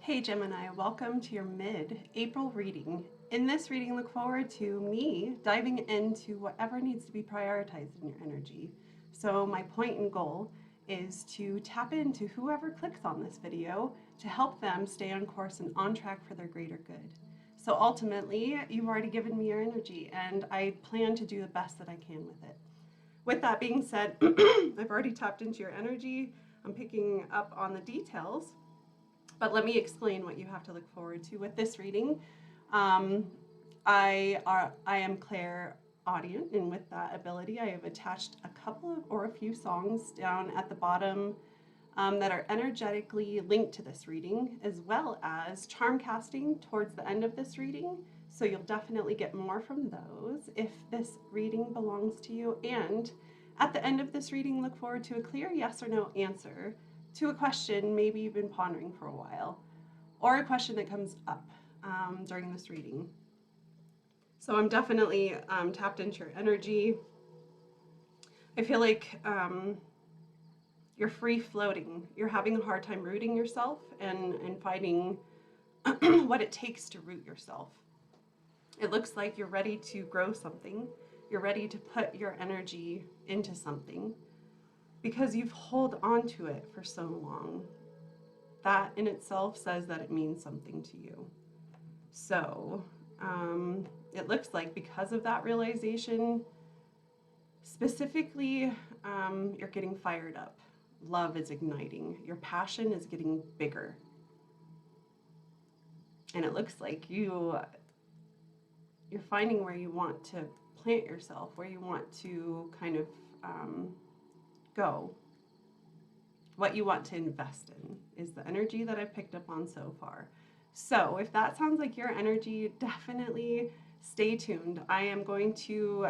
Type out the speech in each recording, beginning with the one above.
Hey Gemini, welcome to your mid-April reading. In this reading, look forward to me diving into whatever needs to be prioritized in your energy. So my point and goal is to tap into whoever clicks on this video to help them stay on course and on track for their greater good. So ultimately, you've already given me your energy and I plan to do the best that I can with it. With that being said, I've already tapped into your energy. I'm picking up on the details. But let me explain what you have to look forward to with this reading. I am clairaudient, and with that ability, I have attached a couple of or a few songs down at the bottom that are energetically linked to this reading, as well as charm casting towards the end of this reading. So you'll definitely get more from those if this reading belongs to you. And at the end of this reading, look forward to a clear yes or no answer to a question maybe you've been pondering for a while, or a question that comes up during this reading. So I'm definitely tapped into your energy. I feel like you're free floating. You're having a hard time rooting yourself and finding what it takes to root yourself. It looks like you're ready to grow something. You're ready to put your energy into something, because you've held on to it for so long. That in itself says that it means something to you. So it looks like because of that realization, specifically, you're getting fired up. Love is igniting. Your passion is getting bigger. And it looks like you're finding where you want to plant yourself, where you want to kind of go. What you want to invest in is the energy that I've picked up on so far. So if that sounds like your energy, definitely stay tuned. I am going to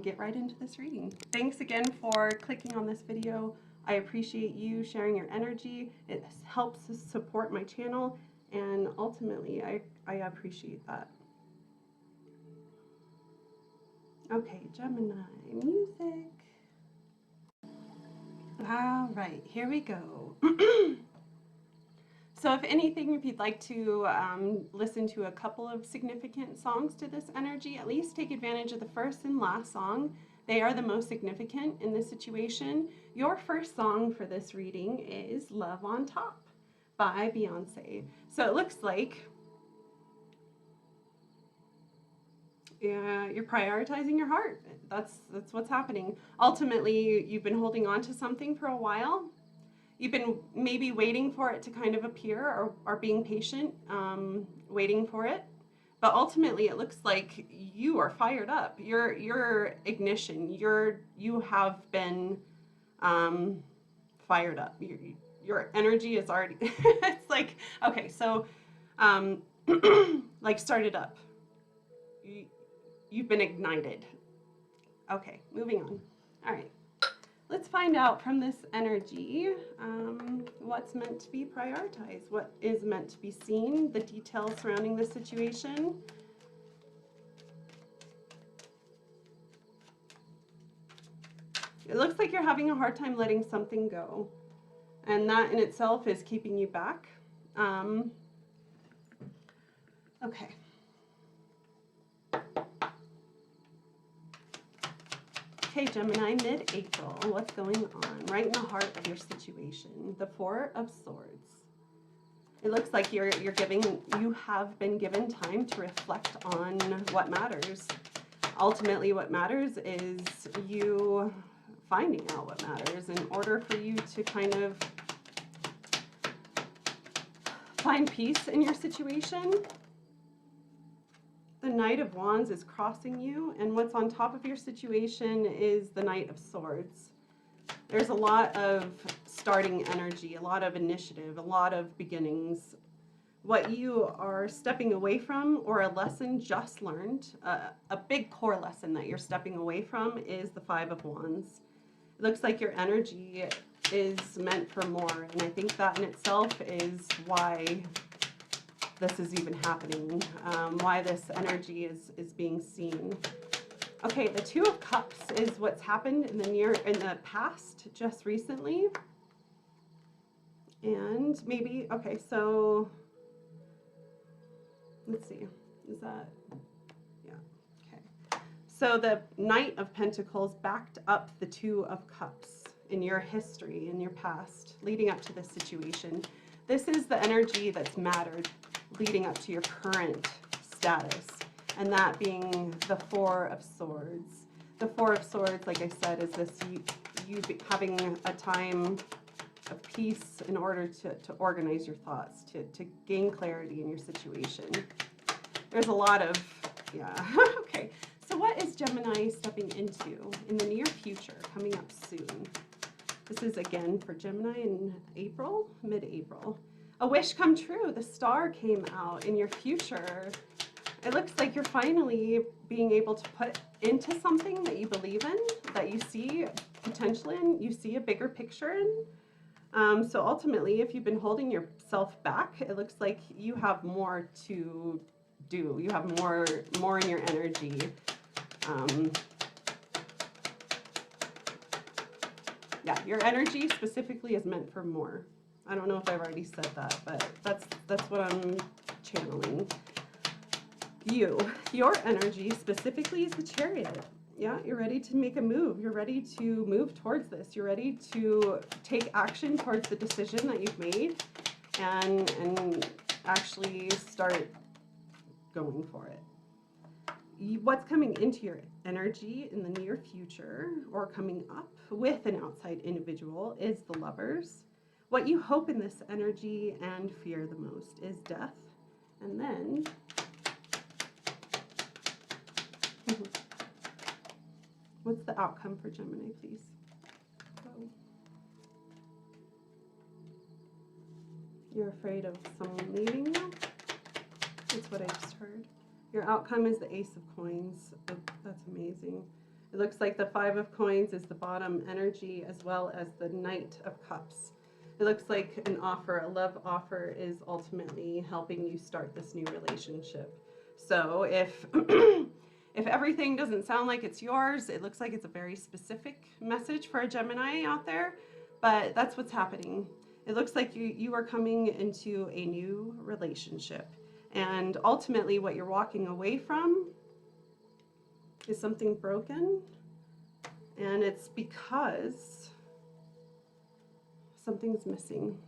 get right into this reading. Thanks again for clicking on this video. I appreciate you sharing your energy. It helps support my channel, and ultimately I appreciate that. Okay, Gemini, music. All right, here we go. So if anything, if you'd like to listen to a couple of significant songs to this energy, at least take advantage of the first and last song. They are the most significant in this situation. Your first song for this reading is Love on Top by Beyonce. So it looks like you're prioritizing your heart. That's what's happening. Ultimately, you've been holding on to something for a while. You've been maybe waiting for it to kind of appear, or being patient, waiting for it. But ultimately, it looks like you are fired up. Your ignition. You have been fired up. Your energy is already. It's like, okay, so like started up. You've been ignited. Okay, moving on. All right, let's find out from this energy what's meant to be prioritized, what is meant to be seen, the details surrounding the situation. It looks like you're having a hard time letting something go, and that in itself is keeping you back. Okay. Okay, Gemini, mid-April, what's going on? Right in the heart of your situation, the Four of Swords. It looks like you have been given time to reflect on what matters. Ultimately, what matters is you finding out what matters in order for you to kind of find peace in your situation. The Knight of Wands is crossing you, and what's on top of your situation is the Knight of Swords. There's a lot of starting energy, a lot of initiative, a lot of beginnings. What you are stepping away from, or a lesson just learned, a big core lesson that you're stepping away from, is the Five of Wands. It looks like your energy is meant for more, and I think that in itself is why this is even happening, why this energy is being seen. Okay, the Two of Cups is what's happened in the past, just recently. And maybe, okay, so Let's see. Is that, yeah, okay. So the Knight of Pentacles backed up the Two of Cups in your history, in your past, leading up to this situation. This is the energy that's mattered leading up to your current status, and that being the Four of Swords. The Four of Swords, like I said, is this you having a time of peace in order to organize your thoughts, to gain clarity in your situation. There's a lot of, yeah, okay. So what is Gemini stepping into in the near future, coming up soon? This is again for Gemini in April, mid-April. A wish come true. The star came out in your future. It looks like you're finally being able to put into something that you believe in, that you see potential in, you see a bigger picture in. So ultimately, if you've been holding yourself back, it looks like you have more to do. You have more in your energy. Yeah, your energy specifically is meant for more. I don't know if I've already said that, but that's what I'm channeling. Your energy specifically is the Chariot. Yeah, you're ready to make a move. You're ready to move towards this. You're ready to take action towards the decision that you've made and actually start going for it. What's coming into your energy in the near future or coming up with an outside individual is the Lovers. What you hope in this energy and fear the most is death. And then what's the outcome for Gemini, please? Oh. You're afraid of someone leaving you? That's what I just heard. Your outcome is the Ace of Coins. Oh, that's amazing. It looks like the Five of Coins is the bottom energy as well as the Knight of Cups. It looks like an offer, a love offer, is ultimately helping you start this new relationship. So if if everything doesn't sound like it's yours, it looks like it's a very specific message for a Gemini out there, but that's what's happening. It looks like you are coming into a new relationship, and ultimately what you're walking away from is something broken, and it's because something's missing.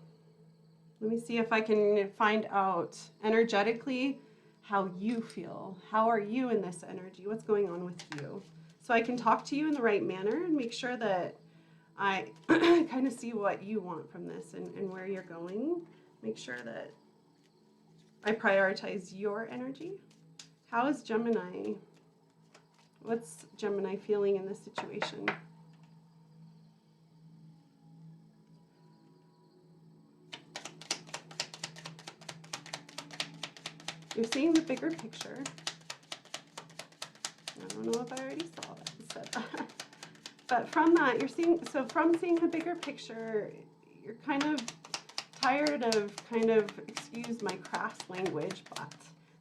Let me see if I can find out energetically how you feel. How are you in this energy? What's going on with you? So I can talk to you in the right manner and make sure that I kind of see what you want from this and where you're going. Make sure that I prioritize your energy. How is Gemini? What's Gemini feeling in this situation? You're seeing the bigger picture. I don't know if I already saw that. But from that, you're seeing, so from seeing the bigger picture, you're kind of tired of excuse my crass language, but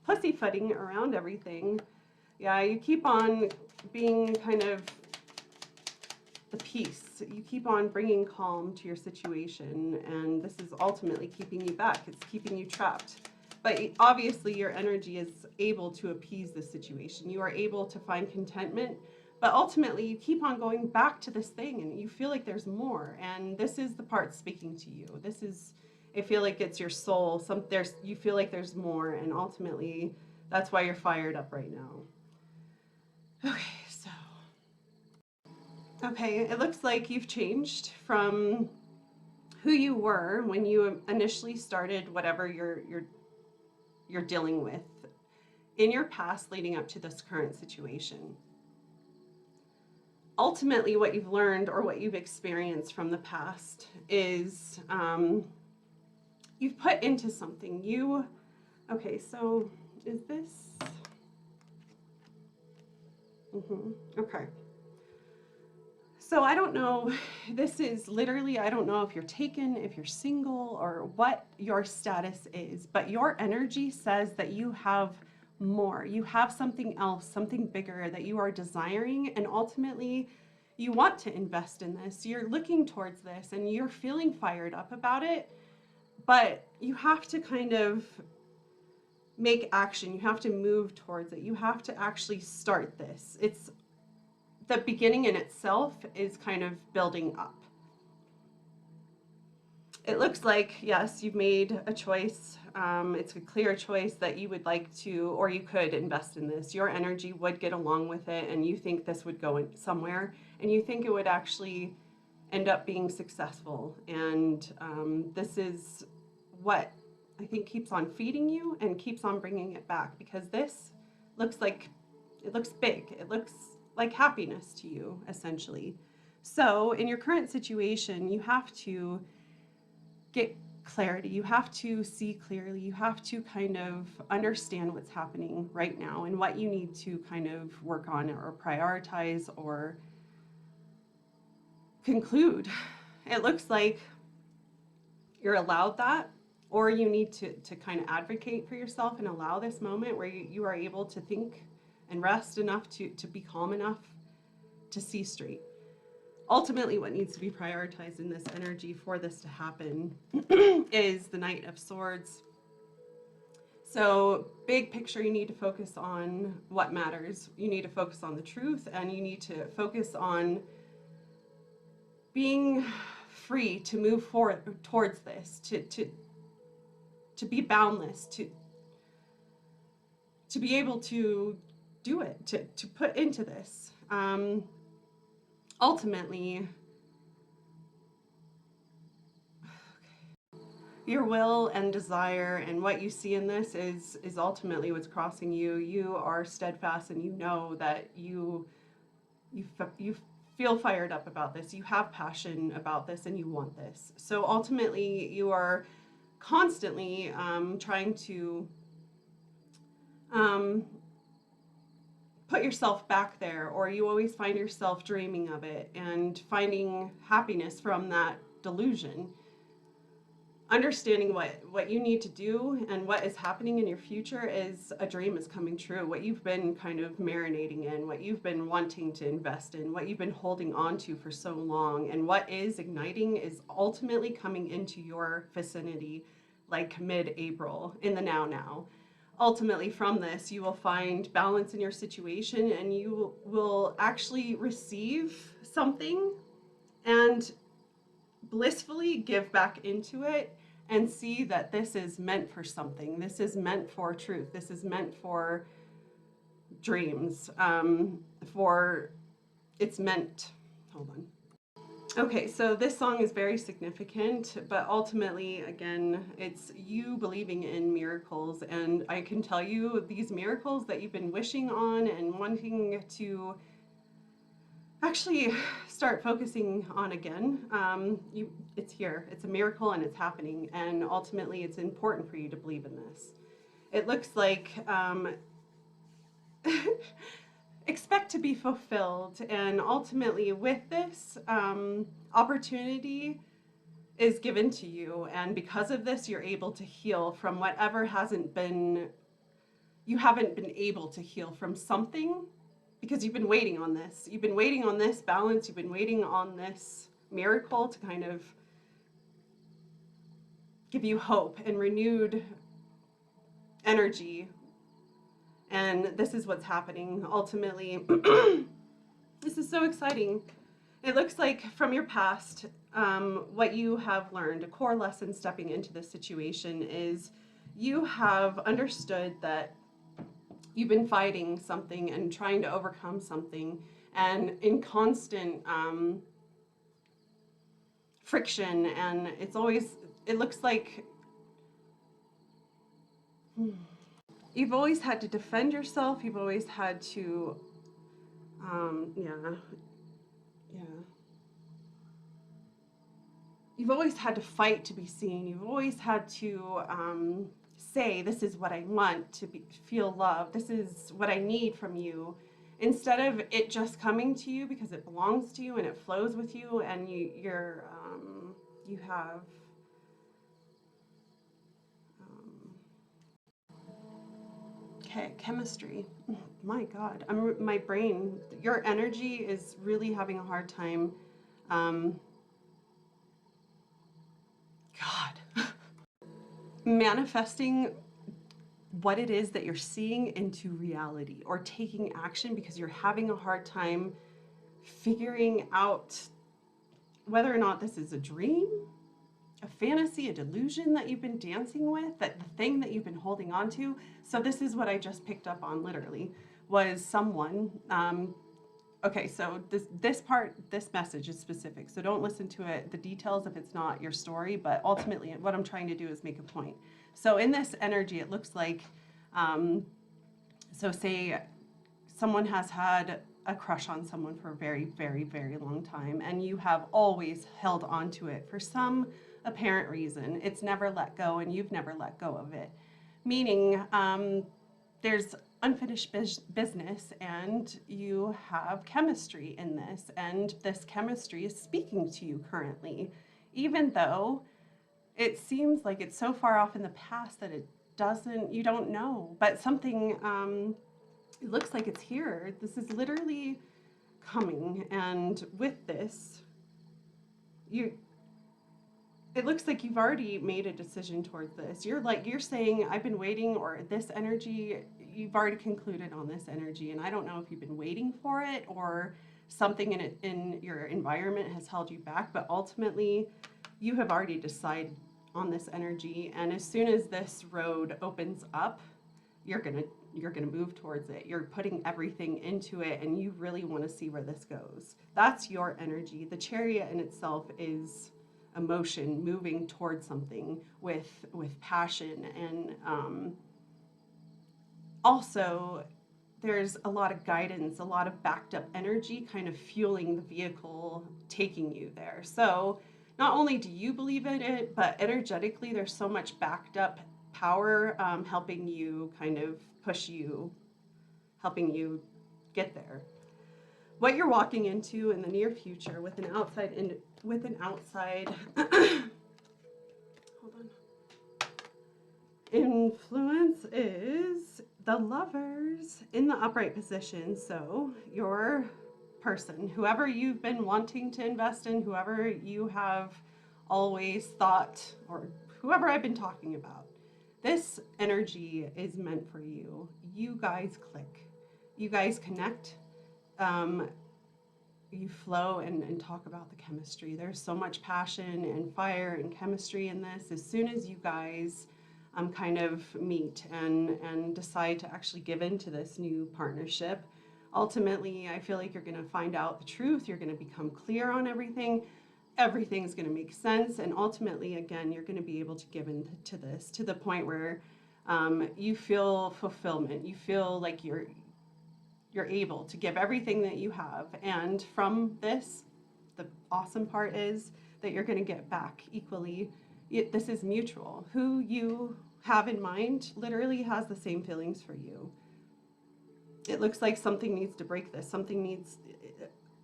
pussyfooting around everything. Yeah, you keep on being kind of the peace. You keep on bringing calm to your situation, and this is ultimately keeping you back. It's keeping you trapped. But obviously your energy is able to appease this situation. You are able to find contentment, but ultimately you keep on going back to this thing and you feel like there's more. And this is the part speaking to you. This is, I feel like it's your soul. You feel like there's more, and ultimately that's why you're fired up right now. Okay, it looks like you've changed from who you were when you initially started whatever you're dealing with in your past leading up to this current situation. Ultimately, what you've learned or what you've experienced from the past is you've put into something. Okay, so is this? Okay. So I don't know, this is literally, I don't know if you're taken, if you're single, or what your status is, but your energy says that you have more. You have something else, something bigger that you are desiring, and ultimately you want to invest in this. You're looking towards this and you're feeling fired up about it, but you have to kind of make action. You have to move towards it. You have to actually start this. It's the beginning in itself is kind of building up. It looks like, yes, you've made a choice. It's a clear choice that you would like to, or you could invest in this. Your energy would get along with it, and you think this would go somewhere, and you think it would actually end up being successful. And this is what I think keeps on feeding you and keeps on bringing it back, because this looks like, it looks big. It looks like happiness to you, essentially. So in your current situation, you have to get clarity. You have to see clearly. You have to kind of understand what's happening right now and what you need to kind of work on or prioritize or conclude. It looks like you're allowed that, or you need to kind of advocate for yourself and allow this moment where you are able to think and rest enough to be calm enough to see straight. Ultimately, what needs to be prioritized in this energy for this to happen is the Knight of Swords. So big picture, you need to focus on what matters. You need to focus on the truth, and you need to focus on being free to move forward towards this, to be boundless, to be able to do it, to put into this. Ultimately, your will and desire and what you see in this is ultimately what's crossing you. You are steadfast, and you know that you feel fired up about this. You have passion about this, and you want this. So ultimately, you are constantly trying to put yourself back there, or you always find yourself dreaming of it and finding happiness from that delusion. Understanding what you need to do and what is happening in your future is a dream is coming true. What you've been kind of marinating in, what you've been wanting to invest in, what you've been holding on to for so long, and what is igniting is ultimately coming into your vicinity like mid-April, in the now. Ultimately, from this, you will find balance in your situation, and you will actually receive something and blissfully give back into it and see that this is meant for something. This is meant for truth. This is meant for dreams. It's meant, hold on. Okay, so this song is very significant, but ultimately, again, it's you believing in miracles. And I can tell you, these miracles that you've been wishing on and wanting to actually start focusing on again, it's here. It's a miracle, and it's happening. And ultimately, it's important for you to believe in this. It looks like expect to be fulfilled. And ultimately, with this, opportunity is given to you. And because of this, you're able to heal from whatever you haven't been able to heal from something, because you've been waiting on this. You've been waiting on this balance. You've been waiting on this miracle to kind of give you hope and renewed energy. And this is what's happening. Ultimately, this is so exciting. It looks like from your past, what you have learned, a core lesson stepping into this situation is you have understood that you've been fighting something and trying to overcome something, and in constant friction, and it looks like you've always had to defend yourself. You've always had to, You've always had to fight to be seen. You've always had to say, this is what I want to feel loved. This is what I need from you. Instead of it just coming to you because it belongs to you and it flows with you, and you have chemistry. My God, my brain, your energy is really having a hard time. God. Manifesting what it is that you're seeing into reality or taking action because you're having a hard time figuring out whether or not this is a dream, a fantasy, a delusion that you've been dancing with, that the thing that you've been holding on to. So this is what I just picked up on literally, was someone, okay, so this message is specific, so don't listen to it, the details, if it's not your story, but ultimately what I'm trying to do is make a point. So in this energy, it looks like, so say someone has had a crush on someone for a very, very, very long time, and you have always held on to it for some apparent reason. It's never let go, and you've never let go of it. Meaning, there's unfinished business, and you have chemistry in this, and this chemistry is speaking to you currently, even though it seems like it's so far off in the past that you don't know, but something, it looks like it's here. This is literally coming, and with this, it looks like you've already made a decision towards this. You're saying, I've been waiting, or this energy, you've already concluded on this energy, and I don't know if you've been waiting for it or something in your environment has held you back, but ultimately you have already decided on this energy, and as soon as this road opens up, you're gonna move towards it. You're putting everything into it, and you really want to see where this goes. That's your energy. The Chariot in itself is emotion, moving towards something with passion, and also there's a lot of guidance, a lot of backed up energy kind of fueling the vehicle, taking you there. So not only do you believe in it, but energetically there's so much backed up power, helping you kind of push you, helping you get there. What you're walking into in the near future with an outside hold on, influence is the Lovers in the upright position. So your person, whoever you've been wanting to invest in, whoever you have always thought, or whoever I've been talking about, this energy is meant for you. You guys click. You guys connect. You flow and talk about the chemistry. There's so much passion and fire and chemistry in this. As soon as you guys kind of meet and decide to actually give into this new partnership, ultimately, I feel like you're going to find out the truth. You're going to become clear on everything. Everything's going to make sense. And ultimately, again, you're going to be able to give into this to the point where you feel fulfillment. You feel like you're able to give everything that you have. And from this, the awesome part is that you're going to get back equally. This is mutual. Who you have in mind literally has the same feelings for you. It looks like something needs to break this. Something needs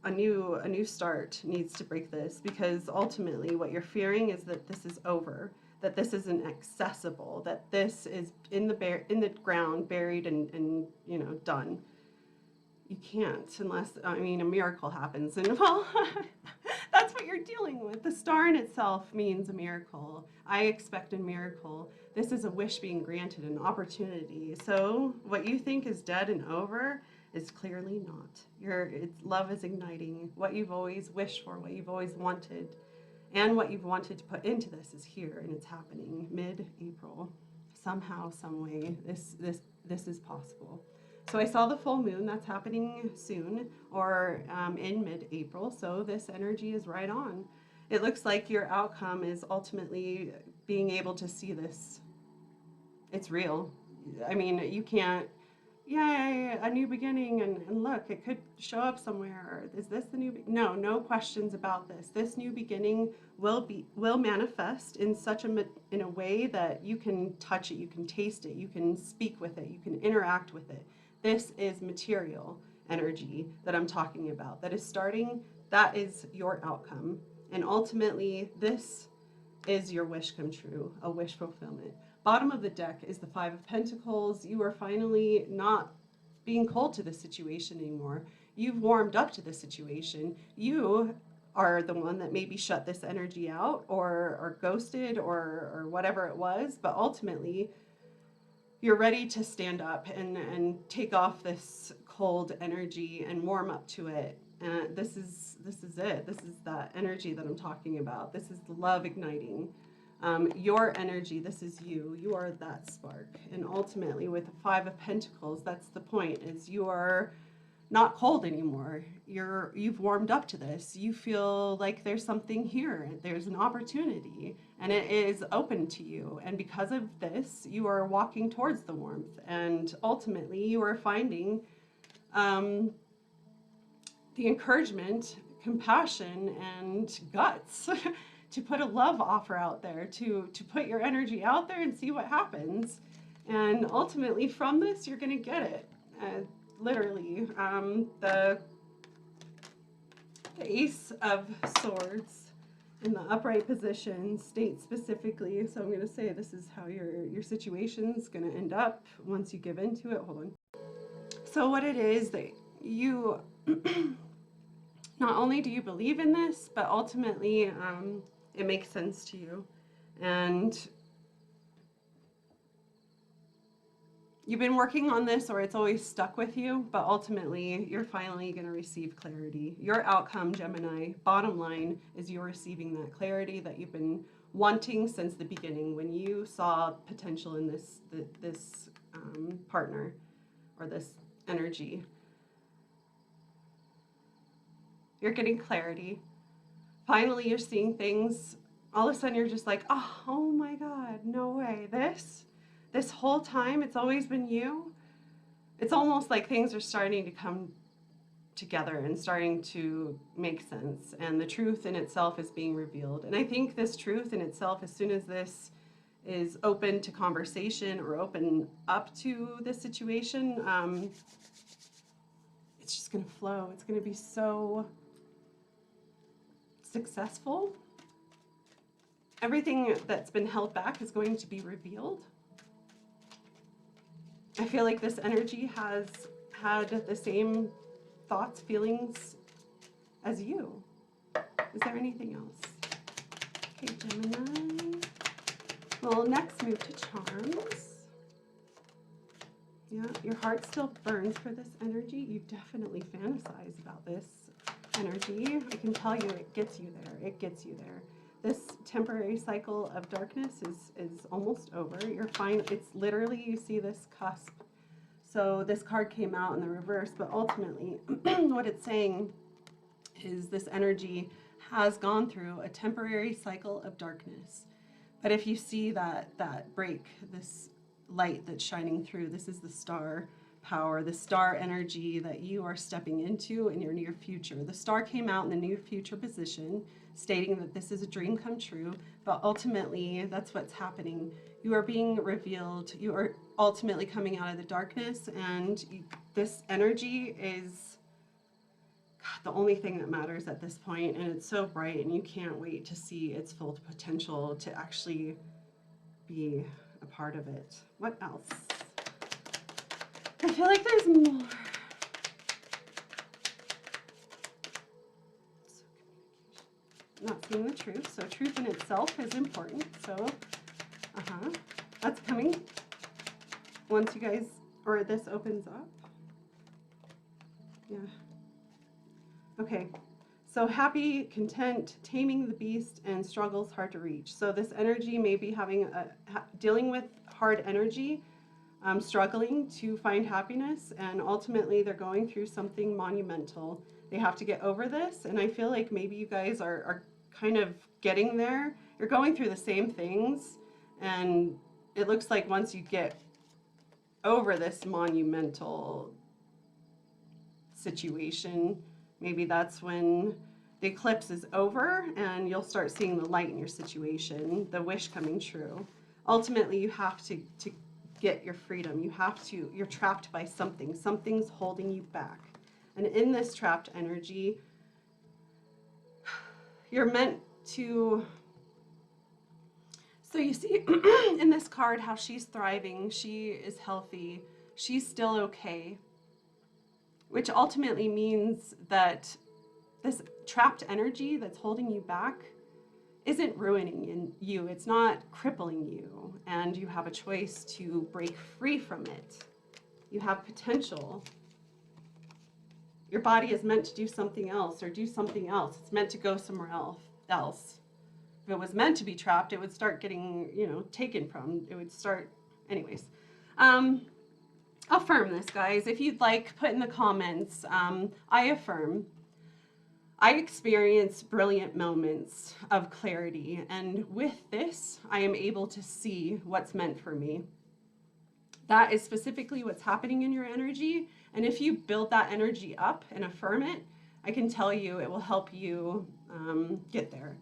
a new start needs to break this, because ultimately what you're fearing is that this is over, that this isn't accessible, that this is in the ground, buried and done. You can't, unless, I mean, a miracle happens, and well, that's what you're dealing with. The star in itself means a miracle. I expect a miracle. This is a wish being granted, an opportunity. So what you think is dead and over is clearly not. Love is igniting. What you've always wished for, what you've always wanted, and what you've wanted to put into this is here, and it's happening mid-April. Somehow, some way, this is possible. So I saw the full moon, that's happening soon, or in mid-April, so this energy is right on. It looks like your outcome is ultimately being able to see this. It's real. I mean, you can't, yay, a new beginning, and look, it could show up somewhere. Is this the new? No questions about this. This new beginning will manifest in in a way that you can touch it, you can taste it, you can speak with it, you can interact with it. This is material energy that I'm talking about. That is starting. That is your outcome, and ultimately, this is your wish come true, a wish fulfillment. Bottom of the deck is the Five of Pentacles. You are finally not being cold to the situation anymore. You've warmed up to the situation. You are the one that maybe shut this energy out or ghosted or whatever it was, but ultimately you're ready to stand up and take off this cold energy and warm up to it. And this is it. This is that energy that I'm talking about. This is the love igniting. Your energy, this is you. You are that spark. And ultimately with the Five of Pentacles, that's the point, is you are not cold anymore. You've warmed up to this. You feel like there's something here. There's an opportunity and it is open to you. And because of this, you are walking towards the warmth. And ultimately you are finding the encouragement, compassion, and guts to put a love offer out there, to put your energy out there and see what happens. And ultimately from this, you're going to get it. Literally, the Ace of Swords in the upright position states specifically, so I'm going to say this is how your situation's going to end up once you give into it. Hold on. So what it is that you, not only do you believe in this, but ultimately it makes sense to you. And you've been working on this, or it's always stuck with you, but ultimately you're finally going to receive clarity. Your outcome, Gemini, bottom line, is you're receiving that clarity that you've been wanting since the beginning when you saw potential in this partner or this energy. You're getting clarity. Finally, you're seeing things. All of a sudden, you're just like, oh my God, no way. This whole time, it's always been you. It's almost like things are starting to come together and starting to make sense. And the truth in itself is being revealed. And I think this truth in itself, as soon as this is open to conversation or open up to this situation, it's just going to flow. It's going to be so successful. Everything that's been held back is going to be revealed. I feel like this energy has had the same thoughts, feelings as you. Is there anything else? Okay, Gemini. We'll next move to charms. Yeah, your heart still burns for this energy. You definitely fantasize about this energy. I can tell you it gets you there. It gets you there. This temporary cycle of darkness is almost over. You're fine. It's literally, you see this cusp. So this card came out in the reverse, but ultimately what it's saying is this energy has gone through a temporary cycle of darkness. But if you see that break, this light that's shining through, this is the star power, the star energy that you are stepping into in your near future. The star came out in the near future position, stating that this is a dream come true, but ultimately that's what's happening. You are being revealed. You are ultimately coming out of the darkness, and this energy is the only thing that matters at this point, and it's so bright, and you can't wait to see its full potential to actually be a part of it. What else? I feel like there's more. Not seeing the truth, so truth in itself is important. So, that's coming once you guys, or this opens up. Yeah. Okay. So happy, content, taming the beast, and struggles hard to reach. So this energy may be having dealing with hard energy, struggling to find happiness, and ultimately they're going through something monumental. They have to get over this, and I feel like maybe you guys are kind of getting there. You're going through the same things, and it looks like once you get over this monumental situation, maybe that's when the eclipse is over and you'll start seeing the light in your situation, the wish coming true. Ultimately, you have to get your freedom. You're trapped by something. Something's holding you back. And in this trapped energy, you're meant to, so you see in this card how she's thriving, she is healthy, she's still okay, which ultimately means that this trapped energy that's holding you back isn't ruining you. It's not crippling you, and you have a choice to break free from it. You have potential. Your body is meant to do something else or do something else. It's meant to go somewhere else. If it was meant to be trapped, it would start getting, taken from. It would start, anyways. Affirm this, guys. If you'd like, put in the comments, I affirm. I experience brilliant moments of clarity, and with this, I am able to see what's meant for me. That is specifically what's happening in your energy, and if you build that energy up and affirm it, I can tell you it will help you get there.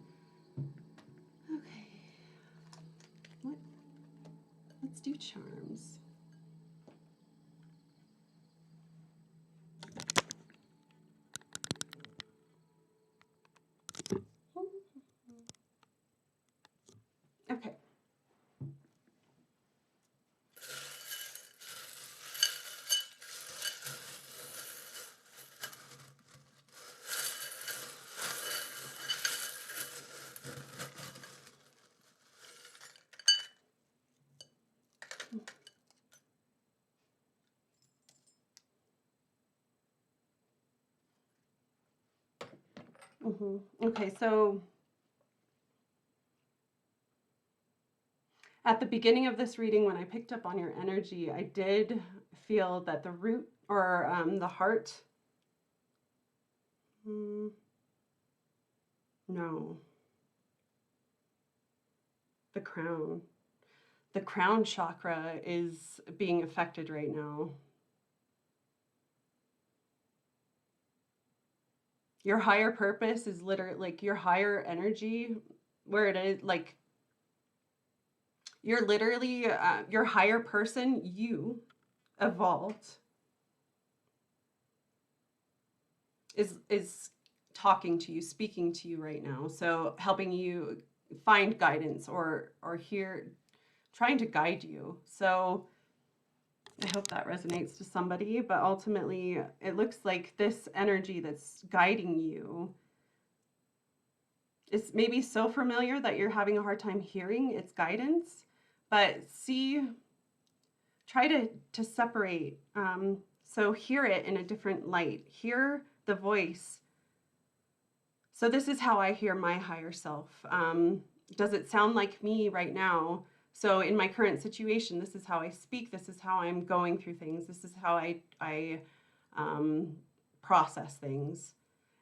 Okay, let's do charms. Okay. Okay, so at the beginning of this reading, when I picked up on your energy, I did feel that the root or the heart, no, the crown. The crown chakra is being affected right now. Your higher purpose is literally like your higher energy, where it is like you're literally your higher person, you evolved, is talking to you, speaking to you right now. So helping you find guidance or hear, trying to guide you. So I hope that resonates to somebody, but ultimately it looks like this energy that's guiding you is maybe so familiar that you're having a hard time hearing its guidance, but try to separate. So hear it in a different light, hear the voice. So this is how I hear my higher self. Does it sound like me right now? So in my current situation, this is how I speak. This is how I'm going through things. This is how I process things.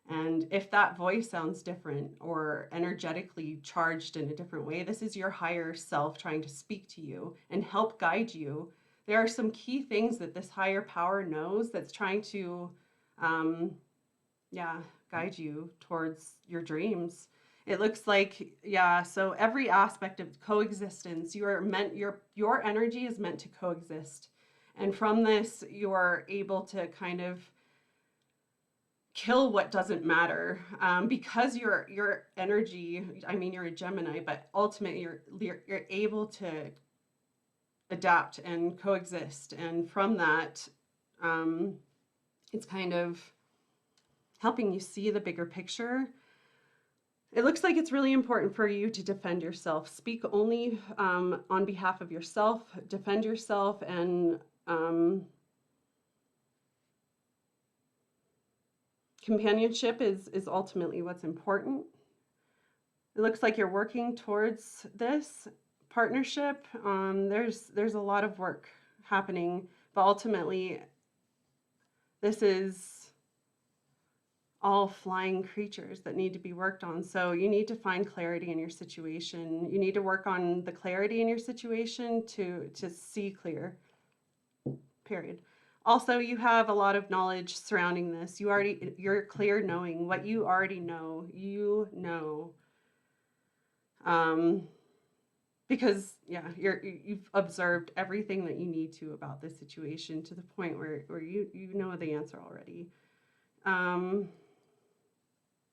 And if that voice sounds different or energetically charged in a different way, this is your higher self trying to speak to you and help guide you. There are some key things that this higher power knows that's trying to, guide you towards your dreams. It looks like, so every aspect of coexistence, your energy is meant to coexist. And from this, you're able to kind of kill what doesn't matter, because your energy, I mean, you're a Gemini, but ultimately you're able to adapt and coexist. And from that, it's kind of helping you see the bigger picture. It looks like it's really important for you to defend yourself. Speak only on behalf of yourself, defend yourself, and companionship is ultimately what's important. It looks like you're working towards this partnership. There's a lot of work happening, but ultimately this is all flying creatures that need to be worked on. So you need to find clarity in your situation. You need to work on the clarity in your situation to see clear, period. Also, you have a lot of knowledge surrounding this. You're clear knowing what you already know. You know. Because you've observed everything that you need to about this situation to the point where you know the answer already.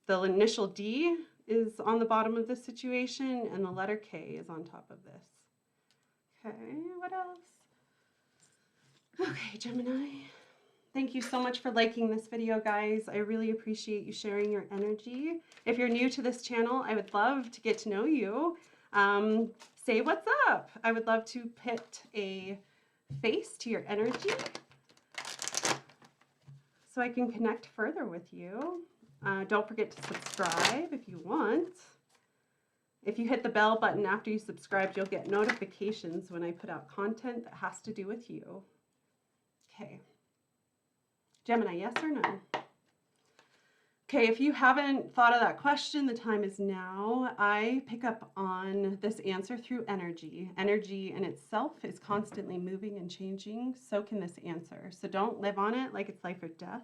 The initial D is on the bottom of this situation, and the letter K is on top of this. Okay, what else? Okay, Gemini. Thank you so much for liking this video, guys. I really appreciate you sharing your energy. If you're new to this channel, I would love to get to know you. Say what's up. I would love to put a face to your energy so I can connect further with you. Don't forget to subscribe if you want. If you hit the bell button after you subscribe, you'll get notifications when I put out content that has to do with you. Okay. Gemini, yes or no? Okay, if you haven't thought of that question, the time is now. I pick up on this answer through energy. Energy in itself is constantly moving and changing. So can this answer. So don't live on it like it's life or death.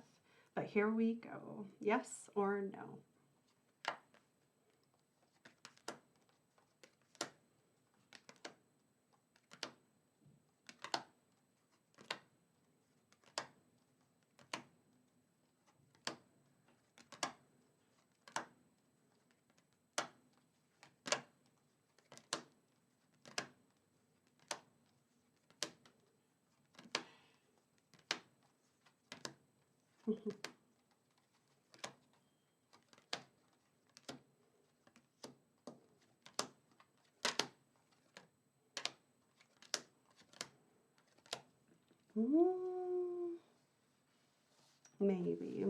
But here we go. Yes or no? Maybe.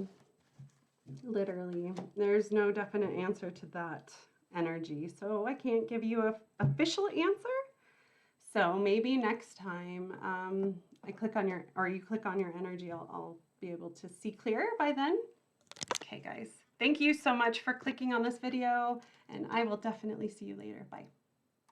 Literally. There's no definite answer to that energy. So I can't give you an official answer. So maybe next time I click on your, or you click on your energy, I'll be able to see clearer by then. Okay, guys. Thank you so much for clicking on this video, and I will definitely see you later. Bye.